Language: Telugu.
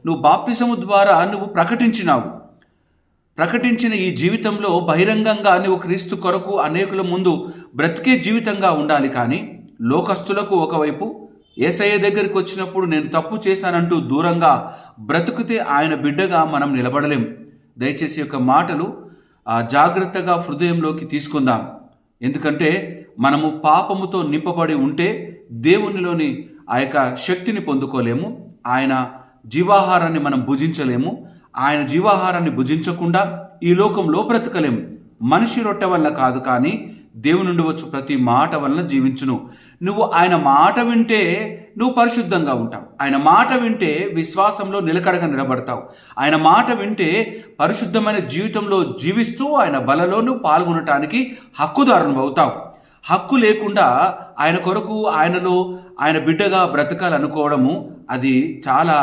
నువ్వు బాప్తిసము ద్వారా నువ్వు ప్రకటించినావు. ప్రకటించిన ఈ జీవితంలో బహిరంగంగా నువ్వు క్రీస్తు కొరకు అనేకుల ముందు బ్రతికే జీవితంగా ఉండాలి. కానీ లోకస్తులకు ఒకవైపు, యేసయ్య దగ్గరికి వచ్చినప్పుడు నేను తప్పు చేశానంటూ దూరంగా బ్రతుకుతే ఆయన బిడ్డగా మనం నిలబడలేం. దయచేసి యొక్క మాటలు జాగ్రత్తగా హృదయంలోకి తీసుకుందాం. ఎందుకంటే మనము పాపముతో నింపబడి ఉంటే దేవునిలోని ఆ యొక్క శక్తిని పొందుకోలేము. ఆయన జీవాహారాన్ని మనం భుజించలేము. ఆయన జీవాహారాన్ని భుజించకుండా ఈ లోకంలో బ్రతకలేము. మనిషి రొట్టె వల్ల కాదు, కానీ దేవుని నుండి వచ్చు ప్రతి మాట వలన జీవించును. నువ్వు ఆయన మాట వింటే నువ్వు పరిశుద్ధంగా ఉంటావు. ఆయన మాట వింటే విశ్వాసంలో నిలకడగా నిలబడతావు. ఆయన మాట వింటే పరిశుద్ధమైన జీవితంలో జీవిస్తూ ఆయన బలలో నువ్వు పాల్గొనటానికి హక్కుదారుని అవుతావు. హక్కు లేకుండా ఆయన కొరకు, ఆయనలో ఆయన బిడ్డగా బ్రతకాలనుకోవడము అది చాలా